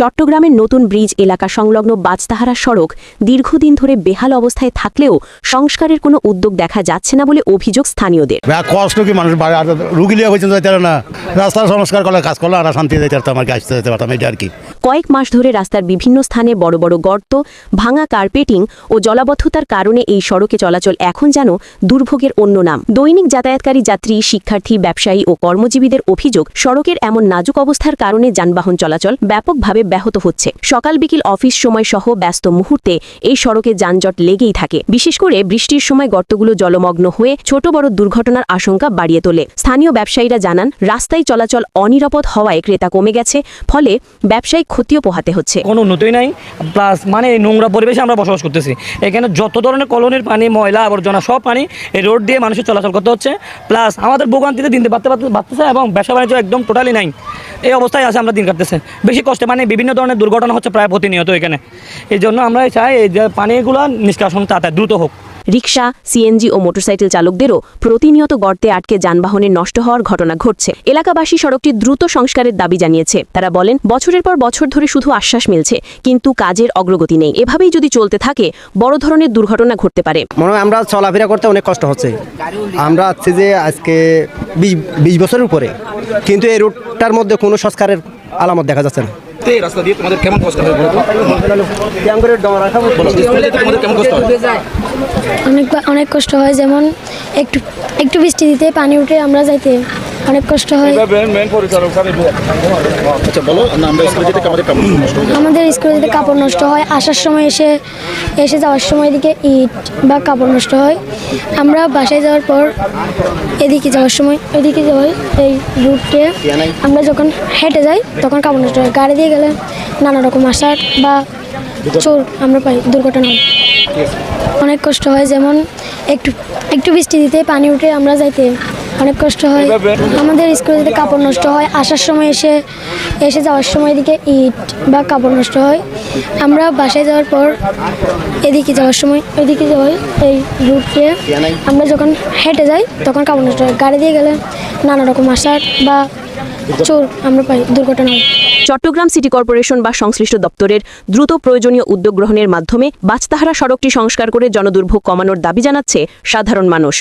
চট্টগ্রামের নতুন ব্রিজ এলাকা সংলগ্ন বাজতাহারা সড়ক দীর্ঘদিন ধরে বেহাল অবস্থায় থাকলেও সংস্কারের কোনো উদ্যোগ দেখা যাচ্ছে না বলে অভিযোগ স্থানীয়দের। কষ্ট কি মানুষ রুগী লিয়ে হয়েছে যাইতে না, রাস্তার সংস্কার করলে কাজ করলে আর শান্তি যাইতে পারতাম, আর আসতে যেতে পারতাম, এটা আর কি। কয়েক মাস ধরে রাস্তার বিভিন্ন স্থানে বড় বড় গর্ত, ভাঙা কার্পেটিং ও জলাবদ্ধতার কারণে এই সড়কে চলাচল এখন যেন দুর্ভোগের অন্য নাম। দৈনিক যাতায়াতকারী যাত্রী, শিক্ষার্থী, ব্যবসায়ী ও কর্মজীবীদের অভিযোগ, সড়কের এমন নাজুক অবস্থার কারণে যানবাহন চলাচল ব্যাপকভাবে ব্যাহত হচ্ছে। সকাল বিকেল অফিস সময় সহ ব্যস্ত মুহূর্তে এই সড়কে যানজট লেগেই থাকে। বিশেষ করে বৃষ্টির সময় গর্তগুলো জলমগ্ন হয়ে ছোট বড় দুর্ঘটনার আশঙ্কা বাড়িয়ে তোলে। স্থানীয় ব্যবসায়ীরা জানান, রাস্তায় চলাচল অনিরাপদ হওয়ায় ক্রেতা কমে গেছে, ফলে ব্যবসায়িক ক্ষতিও পোহাতে হচ্ছে। কোনো উন্নতিই নাই, প্লাস মানে এই নোংরা পরিবেশে আমরা বসবাস করতেছি। এখানে যত ধরনের কলোনির পানি, ময়লা আবর্জনা সব পানি এই রোড দিয়ে মানুষের চলাচল করতে হচ্ছে। প্লাস আমাদের ভোগান্তিতে দিন বাড়তেছে এবং ব্যবসা বাণিজ্য একদম টোটালি নাই। এই অবস্থায় আছে, আমরা দিন কাটতেছে বেশি কষ্টে। মানে বিভিন্ন ধরনের দুর্ঘটনা হচ্ছে প্রায় প্রতিনিয়ত এখানে। এই জন্য আমরা চাই এই যে পানিগুলো নিষ্কাশন তাড়াতাড়ি দ্রুত হোক। রিকশা, সিএনজি ও মোটরসাইকেল চালকদেরও প্রতিনিয়ত গর্তে আটকে যানবাহনের নষ্ট হওয়ার ঘটনা ঘটছে। এলাকাবাসী সড়কটি দ্রুত সংস্কারের দাবি জানিয়েছে। তারা বলেন, বছরের পর বছর ধরে শুধু আশ্বাস মিলছে, কিন্তু কাজের অগ্রগতি নেই। এভাবেই যদি চলতে থাকে বড় ধরনের দুর্ঘটনা ঘটতে পারে। মনে হয় আমরা চলাফেরা করতে অনেক কষ্ট হচ্ছে। আমরা আছি যে আজকে 20 বছরের উপরে, কিন্তু এই রুটটার মধ্যে কোনো সংস্কারের আলামত দেখা যাচ্ছে না। রাস্তা দিয়ে তোমাদের কেমন কষ্ট হয়? অনেক কষ্ট হয়। যেমন একটু বৃষ্টি দিতে পানি উঠে আমরা যাইতে অনেক কষ্ট হয়। আমাদের স্কুলে যেতে কাপড় নষ্ট হয়, আসার সময় এসে যাওয়ার সময় এদিকে ইট বা কাপড় নষ্ট হয়। আমরা বাসায় যাওয়ার পর এদিকে যাওয়ার সময় এদিকে যাওয়াই এই রুটে আমরা যখন হেঁটে যাই তখন কাপড় নষ্ট হয়। গাড়ি দিয়ে গেলে নানা রকম আসার বা চোর আমরা পাই, দুর্ঘটনা হয়। অনেক কষ্ট হয়। যেমন একটু বৃষ্টি দিতে পানি উঠে আমরা যাইতে অনেক কষ্ট হয়। আমাদের স্কুলে যেতে কাপড় নষ্ট হয়, আসার সময় এসে যাওয়ার সময় এদিকে ইট বা কাপড় নষ্ট হয়। আমরা বাসায় যাওয়ার পর এদিকে যাওয়ার সময় এদিকে যাওয়াই এই রুটে আমরা যখন হেঁটে যাই তখন কাপড় নষ্ট হয়। গাড়ি দিয়ে গেলে নানা রকম আসার বা চোর আমরা পাই, দুর্ঘটনা হয়। চট্টগ্রাম সিটি কর্পোরেশন বা সংশ্লিষ্ট দপ্তরের দ্রুত প্রয়োজনীয় উদ্যোগ গ্রহণের মাধ্যমে বাজতাহারা সড়কটি সংস্কার করে জনদুর্ভোগ কমানোর দাবি জানাচ্ছে সাধারণ মানুষ।